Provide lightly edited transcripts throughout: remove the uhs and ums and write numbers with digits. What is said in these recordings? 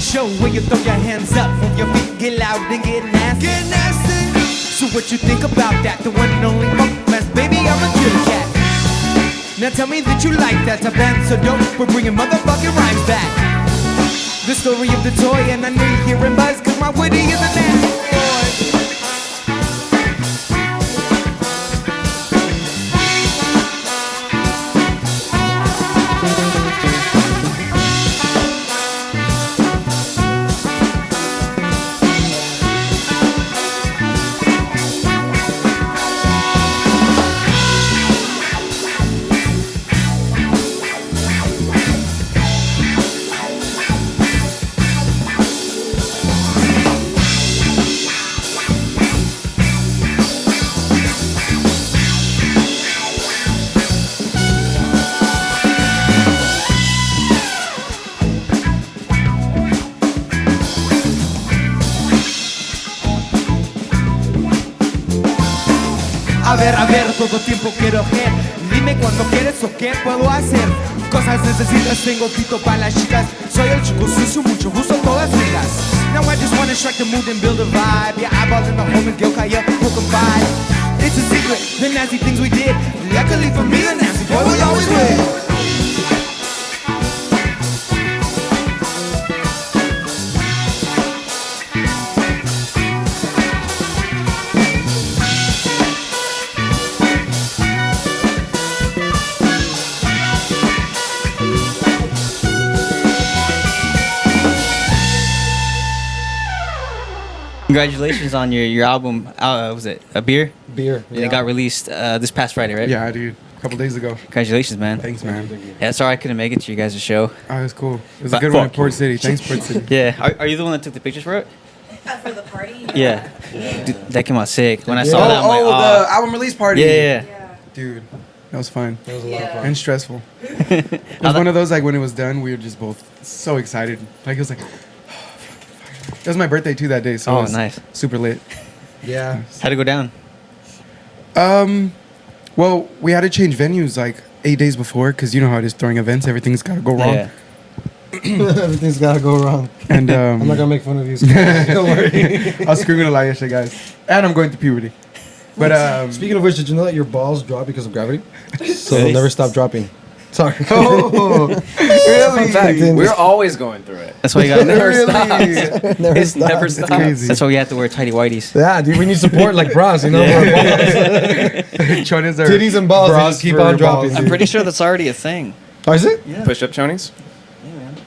Show where you throw your hands up, move your feet, get loud and get nasty. Get nasty. So what you think about that? The one and only funk mess, baby, I'm a kitty cat. Now tell me that you like that. A band so dope, we're bringing motherfucking rhymes back. The story of the toy, and I know you're hearing buzz, cause my Woody is a nasty boy. A ver, todo tiempo quiero ver. Dime cuando quieres o qué puedo hacer. Cosas necesitas, tengo pito para las chicas. Soy el chico sucio, mucho gusto, todas ligas. Now I just wanna strike the mood and build a vibe. Yeah, eyeball in the home and girl, kaya, who can fight. It's a secret, the nasty things we did. Luckily for me, the nasty boy will always win. Congratulations on your album. Was it a beer? Beer. And it got released this past Friday, right? Yeah, dude. A couple days ago. Congratulations, man. Thanks, man. Yeah, sorry I couldn't make it to you guys' show. Oh, it was cool. It was a good one in Port City. Thanks, Port City. Yeah. Are you the one that took the pictures for it? For the party? Yeah. Dude, that came out sick. When I saw that, I'm like, the album release party. Yeah. Dude, that was fun. That was a lot of fun. And stressful. It was one of those, like, when it was done, we were just both so excited. Like, it was like, it was my birthday, too, that day. So it was nice. Super lit. Yeah. How'd it go down? Well, we had to change venues, like, 8 days before, because you know how it is throwing events. Everything's got to go wrong. Yeah. Everything's gotta go wrong. And I'm not gonna make fun of you. Don't worry. I was screaming a lot yesterday, guys. And I'm going through puberty. But speaking of which, did you know that your balls drop because of gravity? So Really? they'll never stop dropping. Sorry. oh, really? Fun fact. We're always going through it. That's why you got. Never Really? stops. Never It stops. never That's stops. crazy. That's why we have to wear tighty whities. Yeah, dude, we need support like bras, you know? Chonas are Titties and balls, they bras just keep for on dropping. balls. I'm pretty sure that's already a thing. Oh, is it? Yeah. Push up chonies?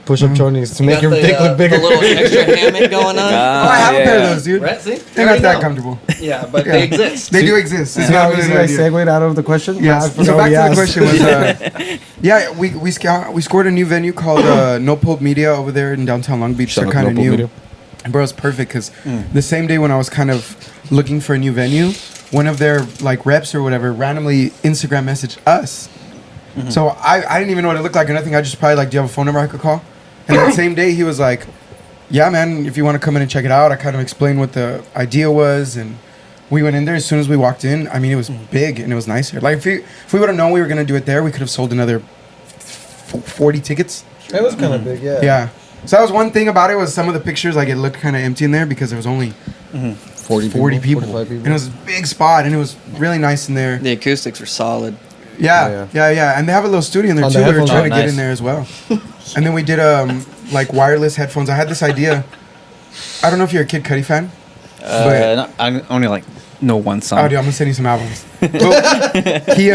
Push up chonies to make your Got dick look bigger. The little extra hammock going on. Oh, I have a pair of those, dude. Right? See? They're not that comfortable. Yeah, but Yeah. they exist. They do exist. It's See how not easy really I an idea. segued out of the question? Yes. I So forgot back he to the asked. question was, yeah, we scored a new venue called No Pulp Media over there in downtown Long Beach. Shout They're out kind of No Pulp new. Media. And bro, it's perfect because the same day when I was kind of looking for a new venue, one of their like reps or whatever randomly Instagram messaged us. So I didn't even know what it looked like or nothing. I just probably like, do you have a phone number I could call? And that same day he was like, yeah, man, if you want to come in and check it out. I kind of explained what the idea was, and we went in there. As soon as we walked in, I mean, it was big and it was nicer. Like if we would have known we were gonna do it there, we could have sold another 40 tickets. It was kind of big, yeah. Yeah. So that was one thing about it, was some of the pictures, like, it looked kind of empty in there because there was only 40 people. 45 people. And it was a big spot, and it was really nice in there. The acoustics were solid. Yeah. And they have a little studio in there On too. the We were headphones. trying to Oh, get nice. in there as well. And then we did like wireless headphones. I had this idea. I don't know if you're a Kid Cudi fan. But- No, I only like know one song. Oh, dude, I'm gonna send you some albums. Well, he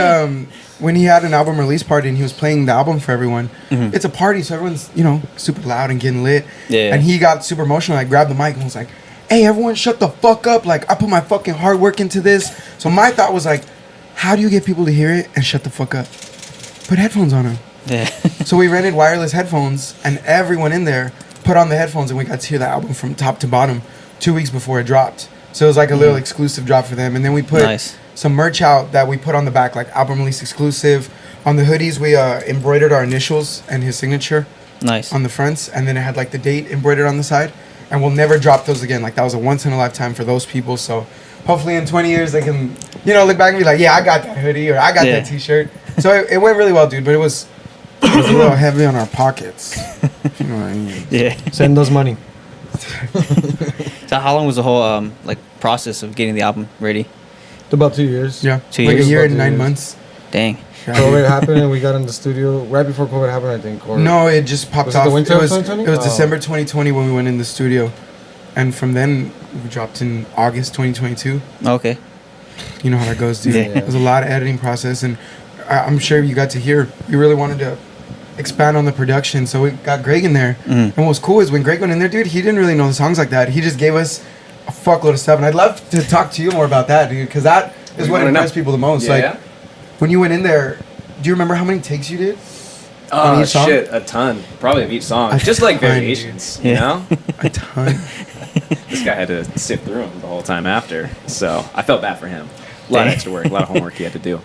when he had an album release party and he was playing the album for everyone, it's a party, so everyone's super loud and getting lit. Yeah. And he got super emotional. I grabbed the mic and was like, "Hey, everyone, shut the fuck up! Like, I put my fucking hard work into this." So my thought was like, how do you get people to hear it and shut the fuck up? Put headphones on them. Yeah. So we rented wireless headphones, and everyone in there put on the headphones, and we got to hear the album from top to bottom 2 weeks before it dropped. So it was like a little exclusive drop for them. And then we put some merch out that we put on the back, like album release exclusive. On the hoodies, we embroidered our initials and his signature. Nice. On the fronts, and then it had like the date embroidered on the side. And we'll never drop those again. Like that was a once in a lifetime for those people. So hopefully in 20 years they can, look back and be like, yeah, I got that hoodie or I got that T-shirt. So it went really well, dude. But it was a little heavy on our pockets. You know what I mean? Yeah. Send us money. So how long was the whole process of getting the album ready? About 2 years. Yeah. 2 like years? a year About and 2 9 years. months. Dang. Yeah, COVID happened and we got in the studio right before COVID happened, I think. Or no, it just popped Was it off. the winter of was 2020? it was Oh. December 2020 when we went in the studio, and from then we dropped in August 2022. Okay. You know how that goes, dude. Yeah. It was a lot of editing process, and I'm sure you got to hear. We really wanted to expand on the production, so we got Greg in there. And what was cool is when Greg went in there, dude, he didn't really know the songs like that. He just gave us a fuckload of stuff, and I'd love to talk to you more about that, dude, because that is what impressed people the most. Like when you went in there, do you remember how many takes you did? On Oh each song? shit, a ton. Probably of each song. A Just like ton, variations, dude. you Yeah. know? A ton. This guy had to sift through them the whole time after. So I felt bad for him. A lot of Dang. extra work, a lot of homework he had to do.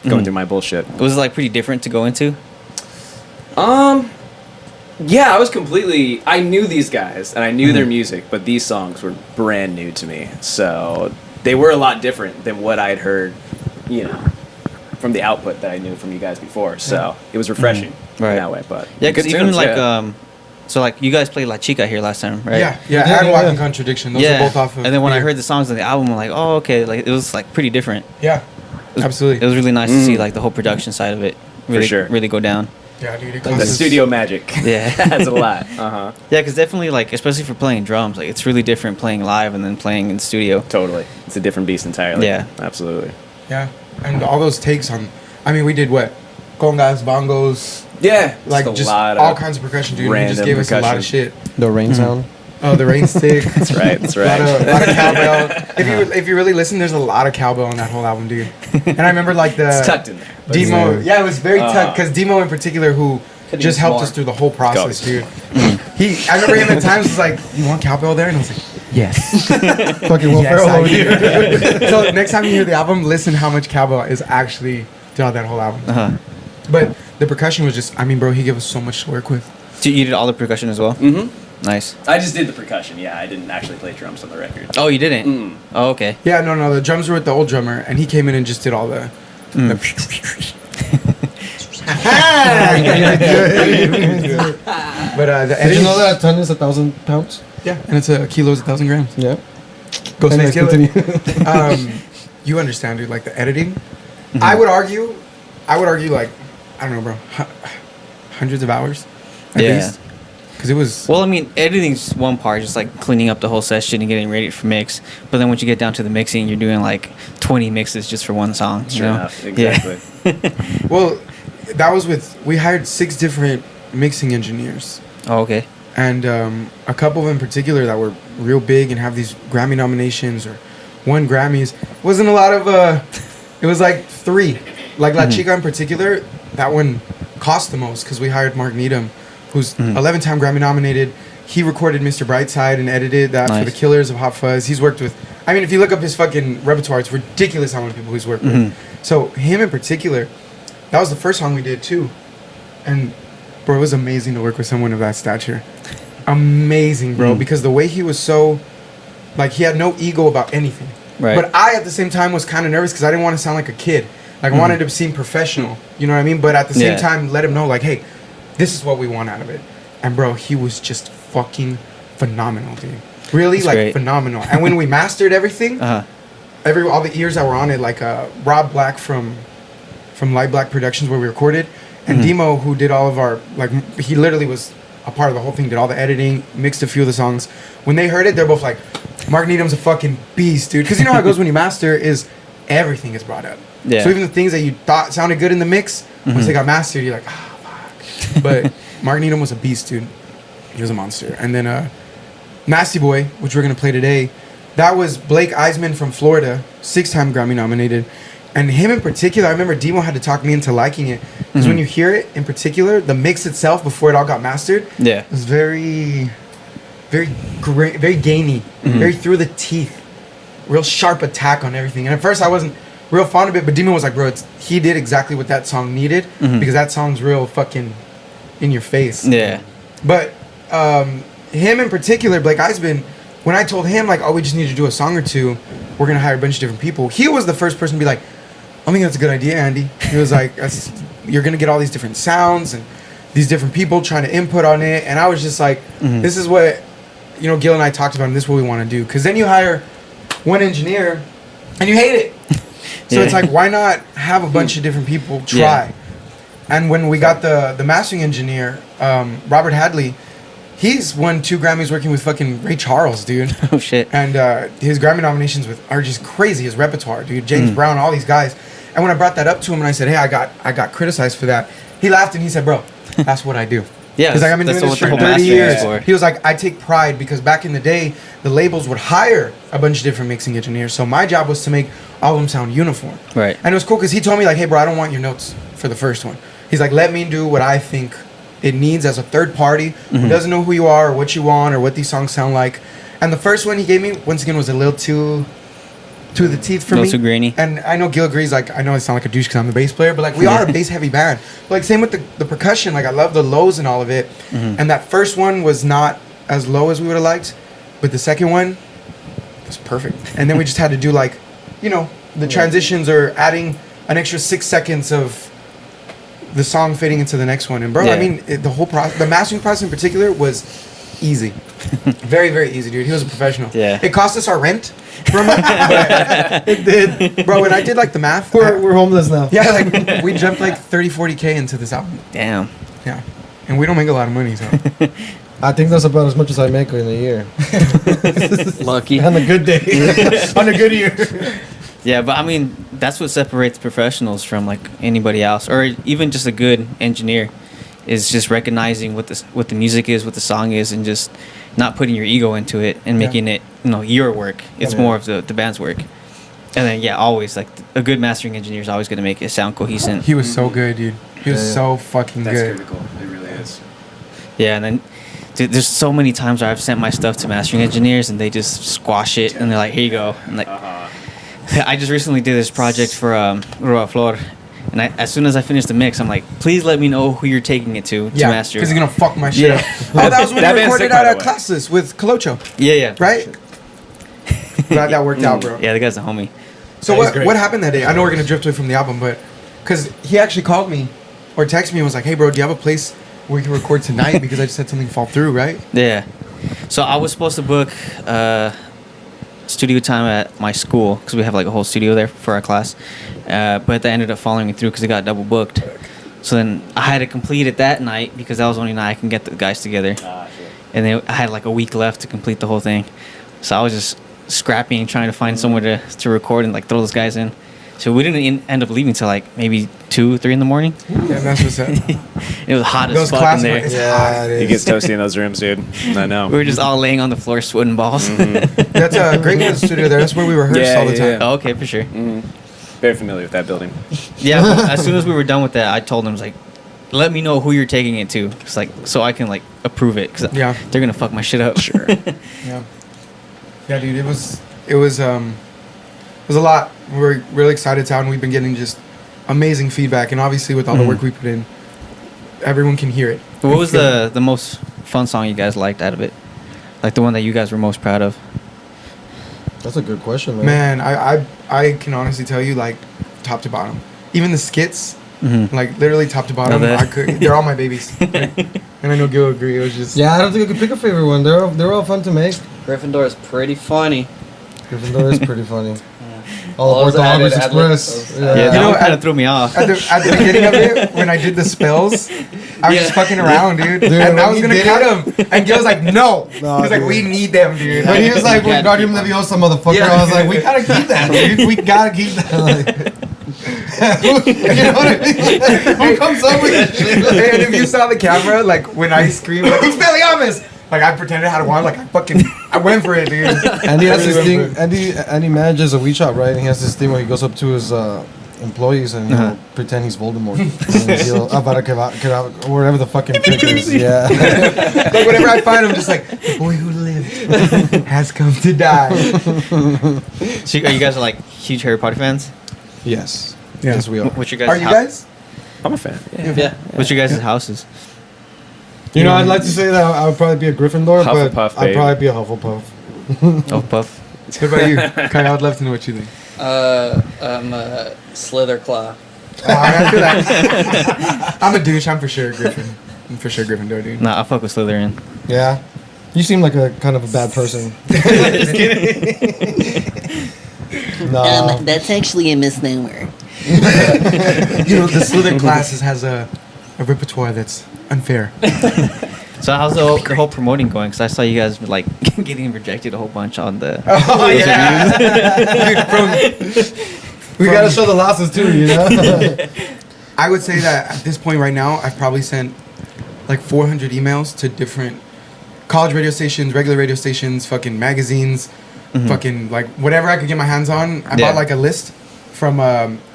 Going through my bullshit. Was it like pretty different to go into? Yeah, I knew these guys and I knew their music, but these songs were brand new to me. So they were a lot different than what I'd heard, from the output that I knew from you guys before. So it was refreshing Right. in that way. But Yeah, because good even tunes, like yeah. so like you guys played La Chica here last time, right? Yeah, Yeah, and yeah, Walking yeah. Contradiction. Those are both off of. and then when I here. heard the songs on the album, I'm like, oh, okay, like it was like pretty different. Yeah, absolutely. It was really nice to see like the whole production side of it really, sure. really go down. Yeah, dude. It The causes- studio magic. Yeah. Adds a lot. Uh-huh. Yeah, because definitely like especially for playing drums, like it's really different playing live and then playing in the studio. Totally. It's a different beast entirely. Yeah. Absolutely. Yeah, and all those takes on. I mean, we did what? Congas, bongos, Yeah. like a just lot all of kinds of percussion, dude. And he just random gave us a lot of percussion. shit. The rain sound. Oh, the rain stick. That's right. That's A right. lot of cowbell. If you really listen, there's a lot of cowbell on that whole album, dude. And I remember like the It's tucked in there. but it's- Demo. Yeah, it was very tucked because Demo in particular, who Could've just used helped more. us through the whole process, Go. dude. I remember him at times was like, "You want cowbell there?" And I was like, "Yes." Fucking Will Ferrell I over here. do. So next time you hear the album, listen how much cowbell is actually throughout that whole album. Uh-huh. But the percussion was just, I mean, bro, he gave us so much to work with. So you did all the percussion as well? Mhm. Nice. I just did the percussion. Yeah, I didn't actually play drums on the record. Oh, you didn't? Oh, okay. Yeah, no, the drums were with the old drummer, and he came in and just did all the. But the Did editing, you know that a ton is 1,000 pounds? yeah, and it's a kilo's 1,000 grams. Yeah. Go Anyways, Snake continue. You understand, dude? Like the editing, I would argue, like, I don't know, bro, hundreds of hours at Yeah. least, because it was. Well, I mean, editing's one part, just like cleaning up the whole session and getting ready for mix. But then once you get down to the mixing, you're doing like 20 mixes just for one song. You Sure know? enough. Yeah. Exactly. Well, that was we hired 6 different mixing engineers. Oh, okay. And a couple of them in particular that were real big and have these Grammy nominations or won Grammys. Wasn't a lot of, it was like 3. Like La Chica in particular, that one cost the most because we hired Mark Needham, who's 11-time Grammy nominated. He recorded Mr. Brightside and edited that for Nice. the Killers of Hot Fuzz. He's worked with, I mean, if you look up his fucking repertoire, it's ridiculous how many people he's worked with. So him in particular, that was the first song we did too. And bro, it was amazing to work with someone of that stature. Amazing, bro, because the way he was so, like, he had no ego about anything. Right. But I, at the same time, was kind of nervous because I didn't want to sound like a kid. Like, I wanted to seem professional. You know what I mean? But at the same Yeah. time, let him know, like, hey, this is what we want out of it. And bro, he was just fucking phenomenal, dude. Really, That's like, great. phenomenal. And when we mastered everything, Uh-huh. all the ears that were on it, like Rob Black from Light Black Productions where we recorded, and Demo, who did all of our, like, he literally was a part of the whole thing, did all the editing, mixed a few of the songs. When they heard it, they're both like, Mark Needham's a fucking beast, dude. Because you know how it goes when you master is everything is brought up. Yeah. So even the things that you thought sounded good in the mix, once they got mastered, you're like, ah, fuck. But Mark Needham was a beast, dude. He was a monster. And then Nasty Boy, which we're going to play today, that was Blake Eisman from Florida, 6-time Grammy nominated. And him in particular, I remember Demo had to talk me into liking it. Because when you hear it in particular, the mix itself before it all got mastered, Yeah. was very, very great, very gainy, very through the teeth, real sharp attack on everything. And at first I wasn't real fond of it, but Demo was like, bro, he did exactly what that song needed because that song's real fucking in your face. Yeah. But him in particular, Blake Eisman, when I told him like, oh, we just need to do a song or two, we're gonna hire a bunch of different people. He was the first person to be like, I think that's a good idea, Andy. He was like, you're gonna get all these different sounds and these different people trying to input on it. And I was just like, this is what, Gil and I talked about, and this is what we want to do. Because then you hire one engineer and you hate it. So it's like, why not have a bunch of different people try? Yeah. And when we got the mastering engineer, Robert Hadley, he's won 2 Grammys working with fucking Ray Charles, dude. Oh shit. And his Grammy nominations are just crazy. His repertoire, dude. James Brown, all these guys. And when I brought that up to him and I said, hey, I got criticized for that, he laughed and he said, bro, that's what I do. Yeah, because like, I've been that's doing this what for the whole 30 mastering is years. for. He was like, I take pride because back in the day, the labels would hire a bunch of different mixing engineers. So my job was to make all of them sound uniform. Right. And it was cool because he told me like, hey, bro, I don't want your notes for the first one. He's like, let me do what I think it needs as a third party who doesn't know who you are or what you want or what these songs sound like. And the first one he gave me, once again, was a little too to the teeth for me. Too grainy. And I know Gil agrees, like, I know I sound like a douche because I'm the bass player, but like, we are a bass heavy band. But, like, same with the percussion, like, I love the lows and all of it. And that first one was not as low as we would have liked, but the second one was perfect. And then we just had to do, like, the transitions or adding an extra 6 seconds of the song fading into the next one. And, bro, I mean, the whole process, the mastering process in particular was easy. Very, very easy, dude. He was a professional. Yeah. It cost us our rent for a month, but it did. Bro, when I did, like, the math. We're homeless now. Yeah, like, we jumped, like, 40K into this album. Damn. Yeah. And we don't make a lot of money, so. I think that's about as much as I make in a year. Lucky. On a good day. On a good year. Yeah, but I mean, that's what separates professionals from like anybody else, or even just a good engineer, is just recognizing what the music is, what the song is, and just not putting your ego into it and making it, your work. It's more of the band's work. And then always like a good mastering engineer is always going to make it sound cohesive. He was so good, dude. He was so fucking That's good. critical. It really is. Yeah, and then dude, there's so many times where I've sent my stuff to mastering engineers and they just squash it and they're like, here you go. And like, I just recently did this project for Rua Flor, and as soon as I finished the mix, I'm like, please let me know who you're taking it to master. because he's going to fuck my shit up. Oh, that was when That we band's recorded sick, by out the at way. Classes with Colocho, Yeah. right? Glad that worked out, bro. Yeah, the guy's a homie. So Yeah, he's great. what happened that day? I know we're going to drift away from the album, but because he actually called me or texted me and was like, hey, bro, do you have a place where we can record tonight? Because I just had something fall through, right? Yeah. So I was supposed to book studio time at my school because we have like a whole studio there for our class. But they ended up following me through because it got double booked. So then I had to complete it that night because that was the only night I can get the guys together. And then I had like a week left to complete the whole thing. So I was just scrapping, trying to find somewhere to record and like throw those guys in. So we didn't end up leaving till like maybe 2, 3 in the morning. Yeah, that's what's up. It was hot Those as fuck in class there. it's Yeah, hot. it It gets toasty in those rooms, dude. I know. We were just all laying on the floor sweating balls. That's a great little studio there. That's where we rehearse all the time. Oh, okay, for sure. Very familiar with that building. Yeah, but as soon as we were done with that, I told them, I was like, let me know who you're taking it to. It's like, so I can like approve it. Cause Yeah. they're going to fuck my shit up. Sure. Yeah. Yeah, dude, it was a lot. We're really excited to, and we've been getting just amazing feedback, and obviously with all the work we put in, everyone can hear it. What was the most fun song you guys liked out of it? Like the one that you guys were most proud of? That's a good question, man. Man, I can honestly tell you, like, top to bottom, even the skits, like literally top to bottom, they're all my babies. Like, and I know Gil will agree. It was just Yeah, I don't think I could pick a favorite one. They're all fun to make. Gryffindor is pretty funny. Gryffindor is pretty funny. All All aboard the those added Harvest ad-libs. Express. Yeah, Yeah. that know, one kind of threw me off. at the beginning of it, when I did the spells, I was just fucking around, dude. Dude, and I when was he gonna did cut them, and Gil was like, "No." He was like, dude. "We need them, dude." When he was like, You with gotta Guardian keep Leviosa, motherfucker, Yeah. I was like, we gotta keep that, dude. We gotta keep that. Like, you know what I mean? Who comes up with that shit? And if you saw the camera, like when I screamed, like, "Expelliarmus!" Like I pretended I had one, like I went for it, dude. Andy has I really this thing. went for it. Andy manages a weed shop, right? And he has this thing where he goes up to his employees and he'll pretend he's Voldemort. And he'll Avada Kedavra, or whatever the fucking trick is. Yeah. Like whenever I find him, just like the boy who lived has come to die. So you guys are like huge Harry Potter fans? Yes. Yeah. Yes, we are. What's your guys? Are you guys? I'm a fan. Yeah. What's your guys' houses? You know, I'd like to say that I would probably be a Gryffindor, but Hufflepuff, I'd baby. probably be a Hufflepuff. Oh, Puff. What about you, Kai? I'd love to know what you think. I'm a Slitherclaw. Oh, I feel that. I'm a douche. I'm for sure Griffin. I'm for sure Gryffindor, dude. Nah, I fuck with Slytherin. Yeah. You seem like a kind of a bad person. No. That's actually a misnomer. You know, the Slytherin classes has a repertoire that's unfair. So how's the whole promoting going? Because I saw you guys like getting rejected a whole bunch on the. Oh yeah, dude. We gotta show the losses too, you know? I would say that at this point right now, I've probably sent like 400 emails to different college radio stations, regular radio stations, fucking magazines, fucking like whatever I could get my hands on. I bought like a list from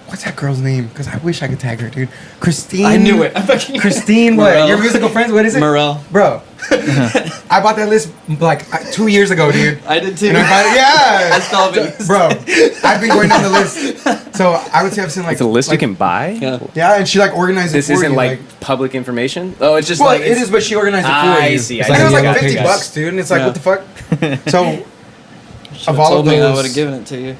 what's that girl's name? Because I wish I could tag her, dude. Christine. I knew it. Christine, what? Morel. Your musical friends? What is it? Morel. Bro. I bought that list like 2 years ago, dude. I did too. And I spelled it. bro, I've been going down the list. So I would say I've seen like It's a list like, you can buy. Yeah. Yeah, and she like organized This it for isn't you, like public information. Oh, it's just well, like it is, but she organized it for I you. see. I I think it was see. like Got $50, it. dude, and it's like, Yeah. what the fuck? So, Should've of all told of me, I those, would have given it to you.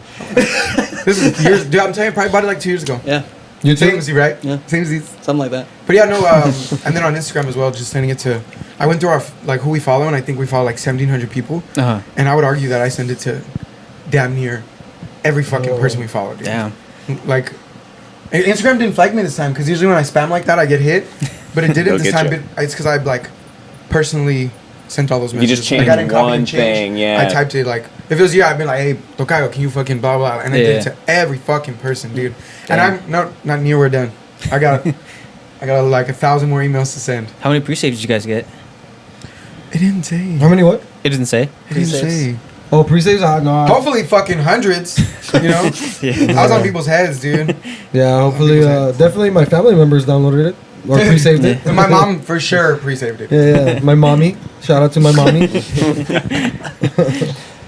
this is years, dude. I'm telling you, I probably bought it like 2 years ago. Yeah. You Same too? as you, right? Yeah. Same as these. Something like that. But yeah, no. And then on Instagram as well, just sending it to. I went through our like who we follow, and I think we follow like 1,700 people. Uh-huh. And I would argue that I send it to damn near every fucking person we follow, dude. Damn. Like, Instagram didn't flag me this time because usually when I spam like that, I get hit. But it didn't They'll this get time. you. But it's because I like personally sent all those You messages. just Like, changed I didn't copy one and change. thing, yeah. I typed it like if it was you, I'd be like, hey, Tokayo, can you fucking blah blah? And I did it to every fucking person, dude. And I'm not near we're done. I got like 1,000 more emails to send. How many pre-saves did you guys get? It didn't say. How many what? It didn't say. It didn't Pre-saves? say. Oh, pre-saves? No. Hopefully, fucking hundreds. You know, Yeah. I was on people's heads, dude. Yeah, hopefully, definitely my family members downloaded it. Or pre-saved it. And my mom for sure pre-saved it. Yeah, my mommy. Shout out to my mommy.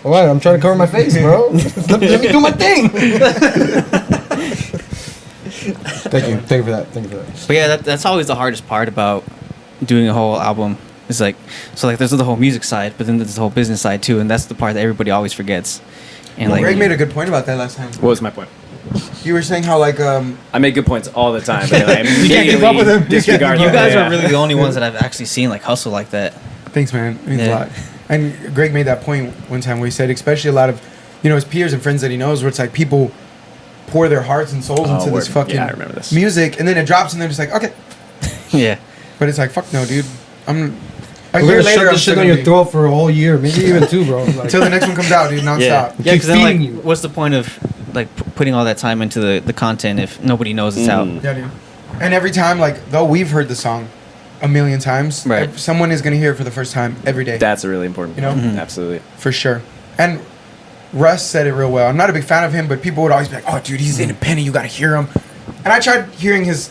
Alright, I'm trying to cover my face, bro. Let me do my thing. Thank you for that. But yeah, that's always the hardest part about doing a whole album. It's like, so like there's the whole music side, but then there's the whole business side too, and that's the part that everybody always forgets. And like, Greg made a good point about that last time. What was my point? You were saying how like I make good points all the time, but I can't keep up with them. disregard you them. guys Yeah. are really the only ones that I've actually seen like hustle like that. thanks, man. It means a Yeah. lot. And Greg made that point one time where he said, especially a lot of, you know, his peers and friends that he knows, where it's like people pour their hearts and souls into this word. fucking Yeah, I remember this. music, and then it drops, and they're just like, okay. Yeah. But it's like, fuck no, dude. I'm a We're year gonna later. shove I'm this shit still on gonna your be throat for a whole year, maybe even two, bro. Like, until the next one comes out, dude, nonstop. Yeah. Keep Yeah, because then like, feeding you. what's the point of like putting all that time into the content if nobody knows it's out? Yeah, dude. And every time, like, though we've heard the song a million times, Right. someone is gonna hear it for the first time every day. That's a really important. You know? point. Absolutely. For sure. And Russ said it real well. I'm not a big fan of him, but people would always be like, "Oh, dude, he's independent. You gotta hear him." And I tried hearing his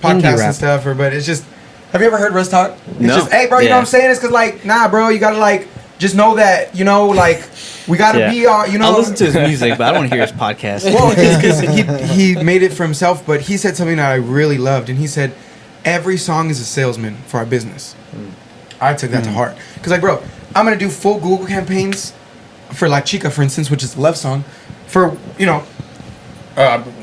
podcast rap. and stuff, but it's just. Have you ever heard Russ talk? It's No. just, hey, bro, you know Yeah. what I'm saying? It's because, like, nah, bro, you gotta, like, just know that, you know, like, we gotta Yeah. be on, you know. I'll listen to his music, but I don't want to hear his podcast. Well, it's because he made it for himself, but he said something that I really loved, and he said, every song is a salesman for our business. I took that to heart. Because, like, bro, I'm going to do full Google campaigns for La Chica, for instance, which is a love song, for, you know,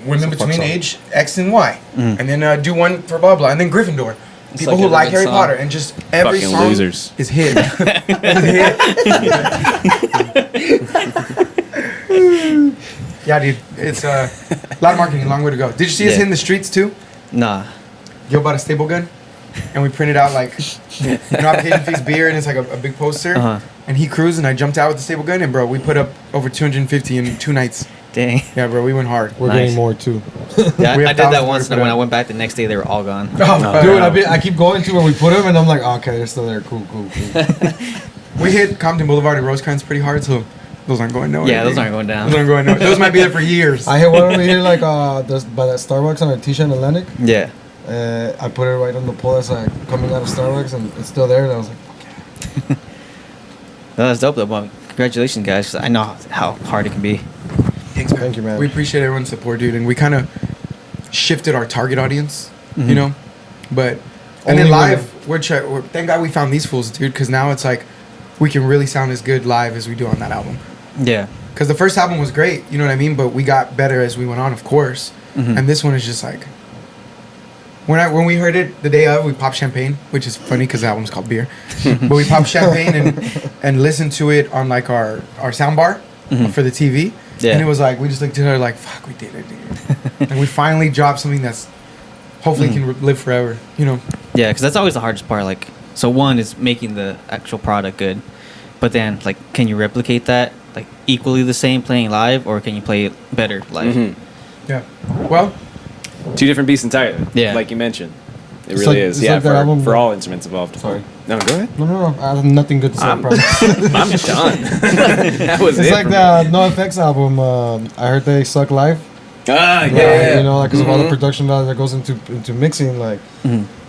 women between age X and Y. And then do one for blah, blah. And then Gryffindor. It's People like who a like good Harry song. Potter. And just every Fucking song losers. is hit. Yeah, dude. It's a lot of marketing, long way to go. Did you see us Yeah. hitting the streets, too? Nah. Yo bought a stable gun, and we printed out like, you know, application fees beer, and it's like a big poster. Uh-huh. And he cruised, and I jumped out with the stable gun, and bro, we put up over 250 in 2 nights. Dang. Yeah, bro, we went hard. we're Nice. getting more too. Yeah, We I have did that thousands once, more and to when put I up. went back the next day, they were all gone. Oh, Dude, I keep going to where we put them, and I'm like, okay, they're still there. Cool. we hit Compton Boulevard and Rosecrans pretty hard, so Those aren't going nowhere. Yeah, those dude. aren't going down. Those aren't going nowhere. Those might be there for years. I had one over here like by that Starbucks on Artesia and Atlantic. Yeah. I put it right on the pole that's like coming out of Starbucks, and it's still there. And I was like, No, that's dope though. Well, congratulations, guys. 'Cause I know how hard it can be. Thanks, man. Thank you, man. We appreciate everyone's support, dude, and we kind of shifted our target audience, Mm-hmm. you know. But and Only then live, thank God we found these fools, dude, because now it's like we can really sound as good live as we do on that album. Yeah. Because the first album was great, you know what I mean. But we got better as we went on, of course. Mhm. And this one is just like when we heard it the day of, we popped champagne, which is funny because the album's called Beer. But we popped champagne and listened to it on like our sound bar for the TV. Yeah. And it was like we just looked at her like, "Fuck, we did it, dude!" And we finally dropped something that's hopefully can live forever, you know. Yeah, because that's always the hardest part. Like, so one is making the actual product good, but then like, can you replicate that like equally the same playing live, or can you play it better live? Yeah. Well, Two different beasts entirely. Yeah. Like you mentioned. It It's really like- is. it's Yeah, like their for, album- for all instruments involved. Sorry. No, go ahead. no, I have nothing good to say. I promise. I'm done. That was It's it. like for me. the NoFX album. I heard they suck live. Ah, yeah. You know, like because of all the production that goes into mixing. Like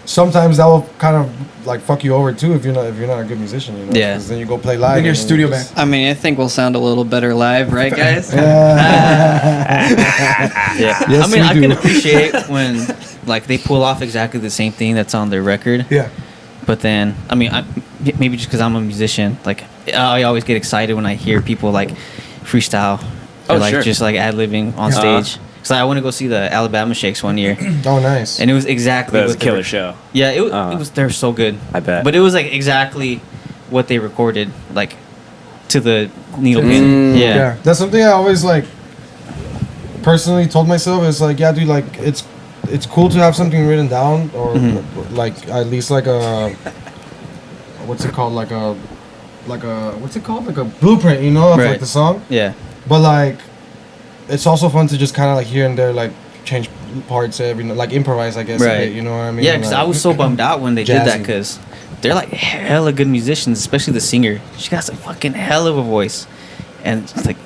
sometimes that will kind of like fuck you over too if you're not a good musician. You know. Yeah. 'Cause then you go play live. in your and then studio you band. just- I mean, I think we'll sound a little better live, right, guys? Yeah. Yes, I mean, we I do. can appreciate when like they pull off exactly the same thing that's on their record. Yeah. But then, I mean, maybe just because I'm a musician, like I always get excited when I hear people like freestyle or Oh, like sure. just like ad libbing on stage. Cause I went to go see the Alabama Shakes one year, Oh, nice. and it was exactly That was a what they killer were- show. Yeah, it was. They're so good. I bet. But it was like exactly what they recorded, like to the needle Mm, pin. Yeah. Yeah. That's something I always like personally told myself. It's like, yeah, dude, like it's cool to have something written down or like at least like a what's it called, like a what's it called, like a blueprint, you know, of Right. like the song. Yeah. But like it's also fun to just kind of like here and there like change parts every like improvise, I guess. A Right. bit, you know what I mean? Yeah, because I Like- was so bummed out when they did that Jazzy. because they're like hella good musicians, especially the singer. She got a fucking hell of a voice, and it's like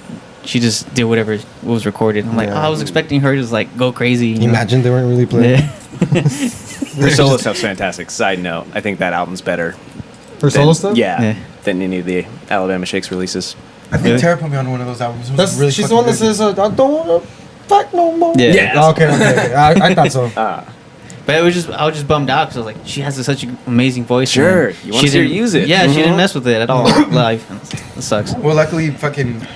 she just did whatever was recorded. I'm like, Yeah. I was expecting her to just like go crazy. You know? Imagine they weren't really playing. Yeah. Her solo stuff's fantastic. Side note, I think that album's better. Her solo stuff. Yeah, Yeah. than any of the Alabama Shakes releases. I think Tara put me on one of those albums. It was That's really she's the one fucking that good. says, "I don't wanna fuck no more." Yeah. Yeah. Oh, okay. I thought so. But I was just bummed out because I was like, she has such an amazing voice. Sure, and you wanna she see her didn't- use it. Yeah, she Mhm. didn't mess with it at all live. It sucks. Well, luckily, fucking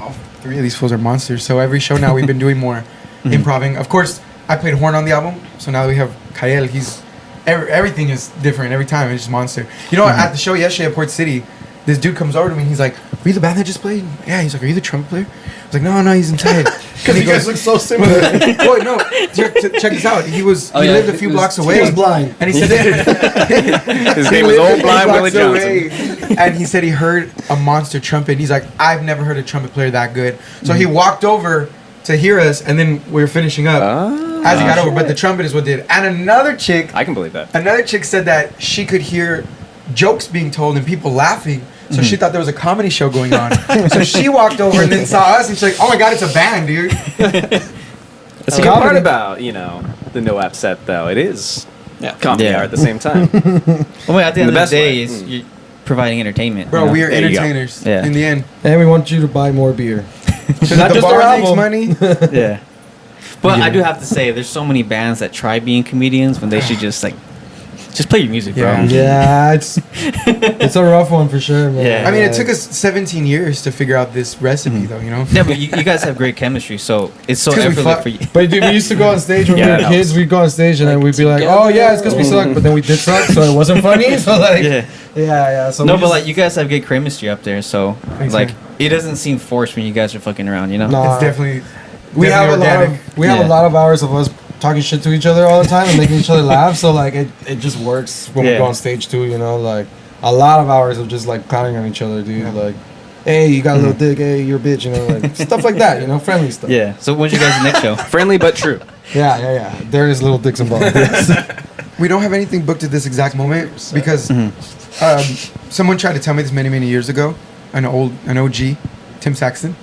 all three of these fools are monsters. So every show now we've been doing more improving. Of course, I played horn on the album, so now we have Kyle. He's everything is different every time. It's just monster. You know, at the show yesterday at Port City, this dude comes over to me. And he's like, "Were you the band that just played?" Yeah. He's like, "Are you the trumpet player?" I was like, "No, he's inside." Because you guys look so similar. Boy, no. Check this out. He yeah, lived a few he was- blocks he away. He was blind. And he said His he name was lived a Old few Blind Willie blocks Johnson. away, and he said he heard a monster trumpet. He's like, I've never heard a trumpet player that good. So he walked over to hear us, and then we were finishing up as he got over. But the trumpet is what did. And another chick said that she could hear jokes being told and people laughing. So she thought there was a comedy show going on. So she walked over and then saw us, and she's like, "Oh my god, it's a band, dude!" That's the good part about, the No App set, though. It is comedy Yeah. art at the same time. Well, at the end In the of the best day, way. is you're providing entertainment. Bro, you know? we are There you go. entertainers. Yeah. In the end, And we want you to buy more beer. not just the our bar makes album. money. Yeah. But I do have to say, there's so many bands that try being comedians when they should just play your music, bro. Yeah. Yeah, it's a rough one for sure, man. Yeah. I mean, it took us 17 years to figure out this recipe, though. You know. Yeah, but you guys have great chemistry, so it's so 'Cause we effortless fuck. for you. But dude, we used to go on stage when Yeah, we it were kids. helps. We'd go on stage and then we'd be like, "Oh yeah, it's because we suck," but then we did suck, so it wasn't funny. So like, Yeah. yeah. So No, we but just- you guys have good chemistry up there, so Thanks, like man. it doesn't seem forced when you guys are fucking around, you know? Nah. It's definitely. we have organic. we have Yeah. a lot of hours of us talking shit to each other all the time and making each other laugh. So like it just works when we Yeah. go on stage too. You know, like a lot of hours of just like clowning on each other, dude. Like, hey, you got a little dick. Hey, you're a bitch. You know, like stuff like that. You know, friendly stuff. Yeah. So when's your guys' next show? Friendly but true. Yeah. There is little dicks involved. We don't have anything booked at this exact moment because someone tried to tell me this many years ago, an OG, Tim Saxton.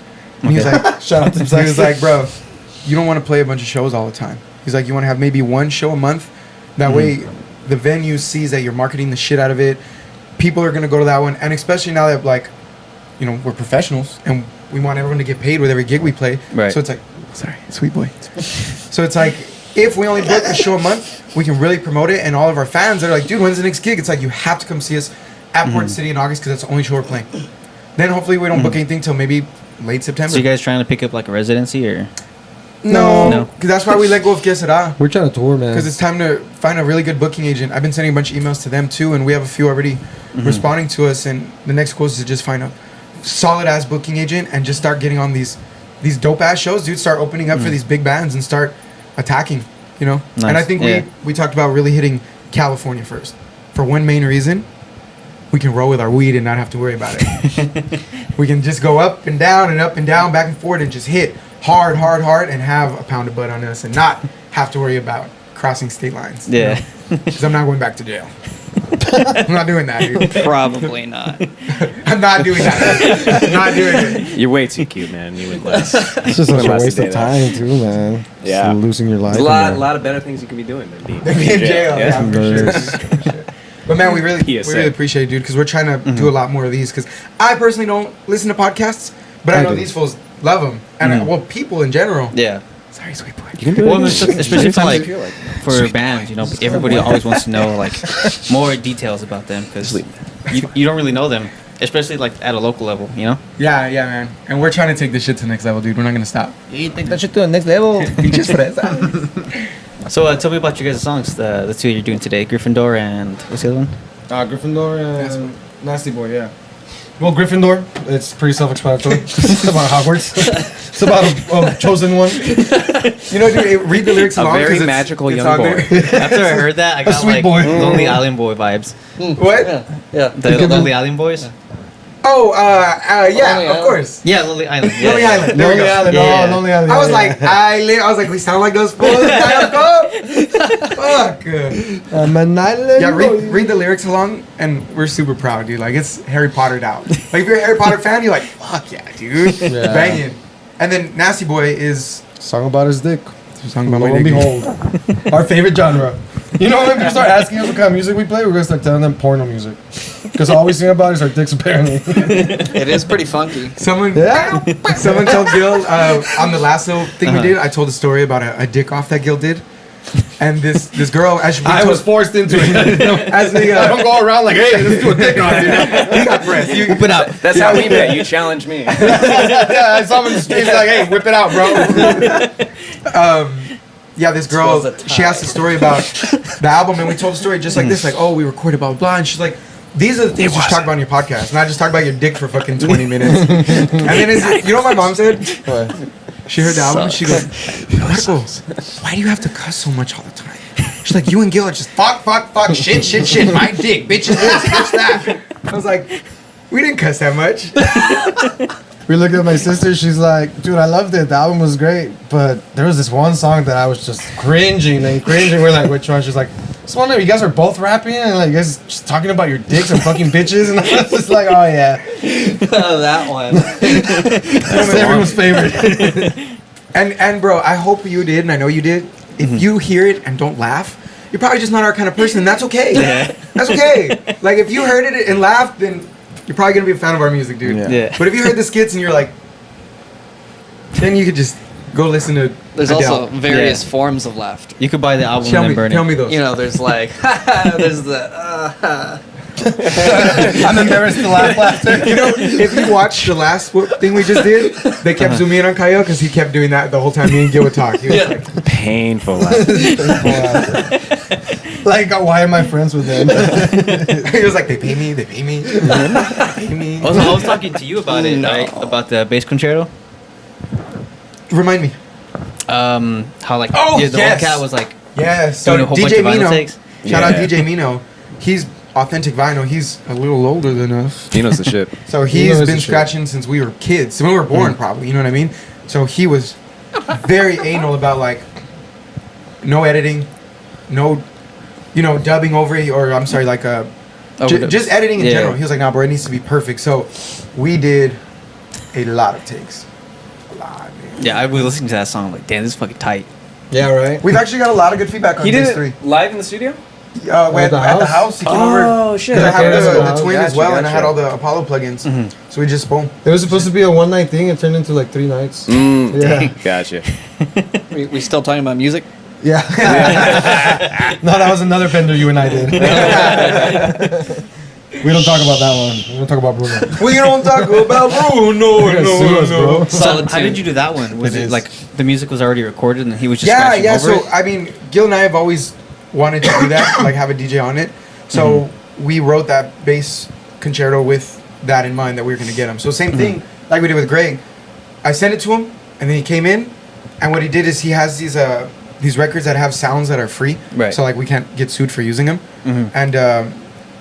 And he was like, Shout out to he was like, bro, you don't want to play a bunch of shows all the time. He's like, you want to have maybe one show a month. That way, the venue sees that you're marketing the shit out of it. People are gonna go to that one, and especially now that like, you know, we're professionals and we want everyone to get paid with every gig we play. Right. So it's like, sorry, sweet boy. So it's like, if we only book a show a month, we can really promote it, and all of our fans are like, dude, when's the next gig? It's like, you have to come see us at Port City in August because that's the only show we're playing. Then hopefully we don't book anything till maybe late September. So you guys trying to pick up like a residency or? No, No. because that's why we let go of Que Sera. We're trying to tour, man. Because it's time to find a really good booking agent. I've been sending a bunch of emails to them too, and we have a few already responding to us. And the next goal is to just find a solid ass booking agent and just start getting on these dope ass shows, dude. Start opening up for these big bands and start attacking, you know. Nice. And I think we talked about really hitting California first for one main reason. We can roll with our weed and not have to worry about it. We can just go up and down, back and forth, and just hit hard, and have a pound of bud on us and not have to worry about crossing state lines. Yeah. Because I'm not going back to jail. I'm not doing that, dude. Probably not. I'm not doing that. I'm not doing it. You're way too cute, man. You would less. It's just such a Less waste to of say that. time, too, man. Yeah. Just losing your life. There's in there. a lot of better things you can be doing than being Be in jail. Yeah, for sure. Yes. For sure. But man, we really appreciate it, dude, because we're trying to do a lot more of these. Because I personally don't listen to podcasts, but I know do. these fools love them, and well, people in general. Yeah. Sorry, sweet boy. You can do Well, it. especially for like for bands, you know, everybody always wants to know like more details about them because you don't really know them, especially like at a local level, you know. Yeah, man. And we're trying to take this shit to the next level, dude. We're not gonna stop. You take that shit to the next level. Just for that. So tell me about your guys' songs, the two you're doing today, Gryffindor and what's the other one? Gryffindor and Nasty Boy, yeah. Well, Gryffindor, it's pretty self-explanatory. It's about Hogwarts. It's about a chosen one. You know, dude, read the lyrics A along. very 'cause it's- magical it's young on boy. there. After I heard that, I got sweet like boy. Lonely Island Boy vibes. What? Yeah. The Lonely Island Boys. Oh, yeah, of course. Yeah, Lonely Island. Yeah, Lonely yeah. Island. There we Lonely go. Island, Yeah. Lonely Island. I was yeah, like, I was like, we sound like those fools. Fuck. I'm an island. Yeah, boy. read the lyrics along, and we're super proud, dude. Like, it's Harry Potter'd out. Like, if you're a Harry Potter fan, you're like, fuck yeah, dude. Yeah. Banging. And then Nasty Boy is Song about his dick. song about Lo my and dick. behold, our favorite genre. You know, when people start asking us what kind of music we play, we're gonna start telling them porno music. Because all we sing about is our dicks, apparently. It is pretty funky. Someone Yeah. told Gil on the last little thing we did. I told a story about a dick off that Gil did, and this girl as we I told- was forced into it. as we I don't go around like, hey, let's do a dick off. You know? he got pressed. You, Whip it out. That's how we met. You challenged me. Yeah, I saw him in the streets like, hey, whip it out, bro. yeah, this girl, was a she asked a story about the album, and we told the story just like this, like, oh, we recorded blah blah blah, and she's like, these are the things you should talk about on your podcast, not just talk about your dick for fucking 20 minutes. And then you know what my mom said? She heard the album, and she goes, Marco, why do you have to cuss so much all the time? She's like, you and Gil are just fuck, shit, my dick, bitches this, bitch that. I was like, we didn't cuss that much. We looked at my sister. She's like, dude, I loved it. The album was great. But there was this one song that I was just cringing. We're like, which one? She's like, this one that you guys are both rapping and like you guys just talking about your dicks and fucking bitches. And I was just like, oh yeah. That one. That's everyone's favorite. And bro, I hope you did, and I know you did. If you hear it and don't laugh, you're probably just not our kind of person, and that's okay. That's okay. Like, if you heard it and laughed, then you're probably gonna be a fan of our music, dude. Yeah. But if you heard the skits and you're like, then you could just go listen to There's Adele. also various Yeah. forms of laughter. You could buy the album Tell and me, then burn tell it. me those. You know, there's like, there's the, I'm embarrassed to laugh laughter. You know, if you watch the last thing we just did, they kept zooming in on Kyle because he kept doing that the whole time me and Gil would talk. He was like, Painful. Like, why am I friends with them? he was like, they pay me, they pay me, they pay me. Also, I was talking to you about it, right? About the bass concerto. Remind me. How like Oh, the yes. old cat was like Yeah, so doing a whole bunch DJ of vinyl Mino, takes. shout out Yeah. DJ Mino. He's authentic vinyl. He's a little older than us. He knows the shit. So Mino he's is been the shit. scratching since we were kids. When we were born, probably. You know what I mean? So he was very anal about like no editing, no, dubbing over it, or I'm sorry, like Overdubs. Just editing in Yeah. general. He was like, nah, bro, it needs to be perfect. So we did a lot of takes. A lot, man. Yeah, I was listening to that song. Like, damn, this is fucking tight. Yeah, right. We've actually got a lot of good feedback on He Days did 3. it live in the studio. At the house, he came over. Oh shit! 'Cause I had Okay, the that's twin Gotcha, as well, and I had gotcha. all the Apollo plugins. So we just boom. It was supposed to be a one night thing. It turned into like 3 nights. Yeah. Gotcha. We still talking about music? Yeah. No, that was another bender you and I did. We don't talk about that one. We don't talk about Bruno. We don't talk about Bruno. You're gonna sue us, bro. So how did you do that one? Was It it, is. like the music was already recorded and he was just Yeah, scratching yeah. over So it? I mean, Gil and I have always wanted to do that, like have a DJ on it. So we wrote that bass concerto with that in mind that we were gonna get him. So same thing, like we did with Greg. I sent it to him, and then he came in, and what he did is he has these records that have sounds that are free. Right. So like we can't get sued for using them, and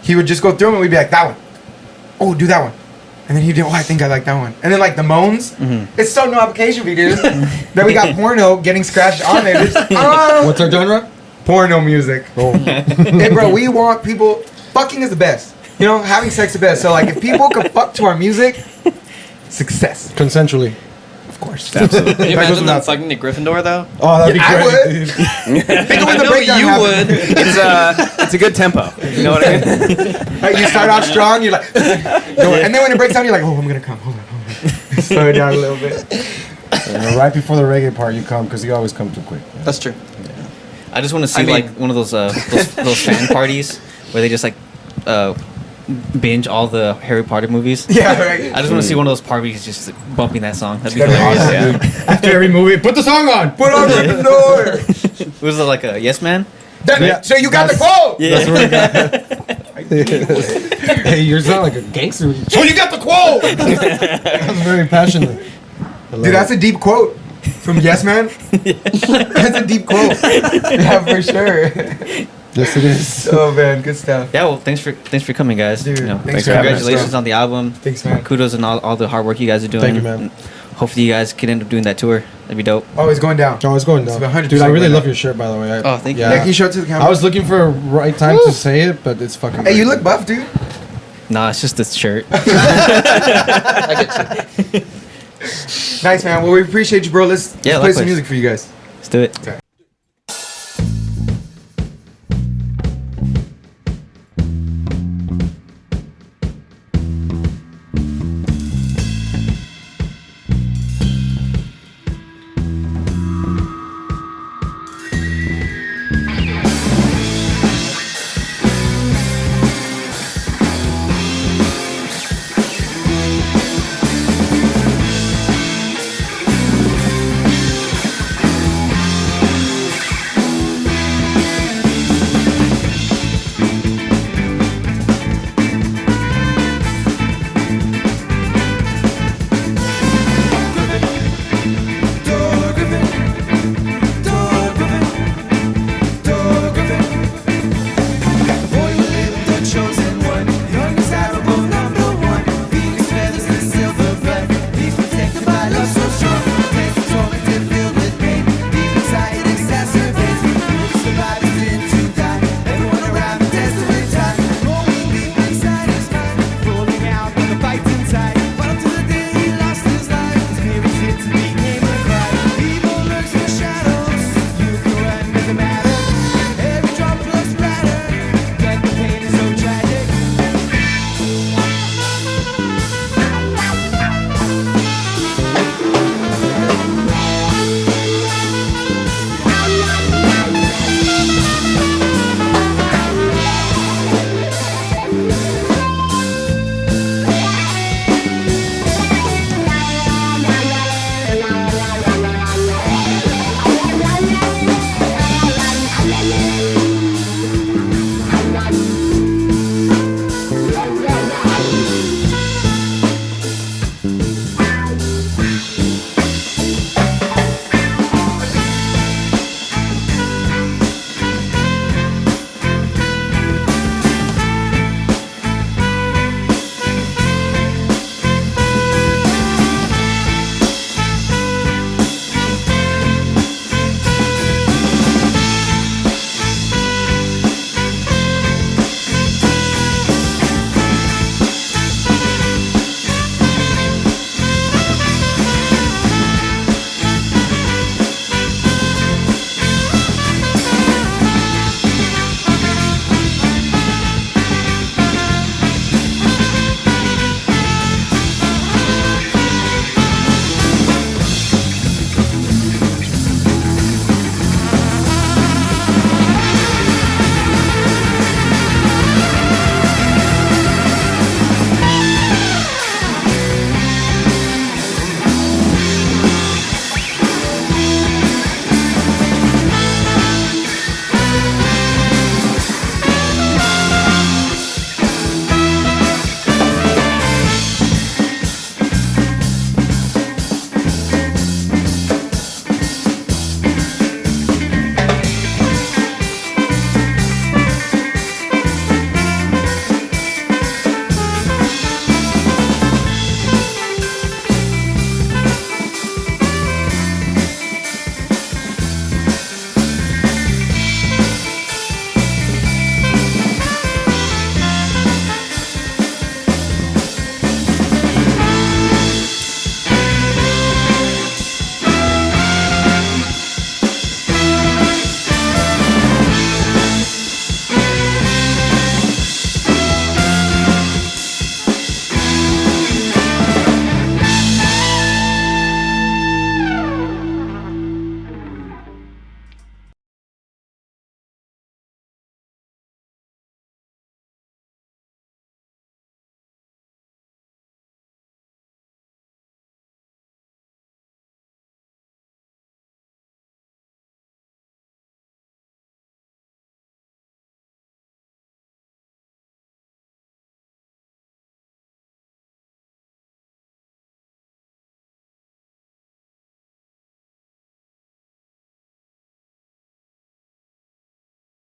he would just go through them, and we'd be like, that one. Oh, do that one. And then he'd do, oh, I think I like that one. And then like the moans, it's so no application fee, dude. Then we got porno getting scratched on it. It's, What's our genre? porno music. Hey, bro, we want people. Fucking is the best. You know, having sex is the best. So like, if people could fuck to our music, success. Consensually. Of course. Can you That goes imagine them without fucking to Gryffindor though? Oh, that'd be I great. would. Dude. Think of when the breakdown you happened. would. It's a good tempo. You know what I mean? Like, you start off strong, you're like, and then when it breaks down, you're like, oh, I'm gonna come. Hold on. Slow it down a little bit. Right before the reggae part, you come because you always come too quick. That's true. I just want to see I mean- like one of those fan parties where they just like binge all the Harry Potter movies. Yeah, right. I just want to see one of those parties just like, bumping that song. That'd be That'd be hilarious. awesome, Yeah. After every movie, put the song on. Put on the door. Was it like a Yes Man? So you got the quote. That's what we got. Hey, you sound like a gangster. So you got the quote. That was very passionate. I love Dude, that's it. a deep quote from Yes Man. That's a deep quote. Yeah, for sure. Yes, it is. Oh man, good stuff. Yeah. Well, thanks for coming, guys. Dude, You know, thanks for having us, congratulations bro. on the album. Thanks, man. Kudos on all the hard work you guys are doing. Thank you, man. And hopefully you guys can end up doing that tour. That'd be dope. Oh, it's going down. Oh, it's going down. It's 100% Dude, I really going love down. your shirt, by the way. Oh, thank you. Yeah, can you show it to the camera? I was looking for a right time to say it, but it's fucking. Hey, you look buff, dude. Nah, it's just this shirt. Nice, man. Well, we appreciate you, bro. Let's Yeah, play some likewise. music for you guys. Let's do it.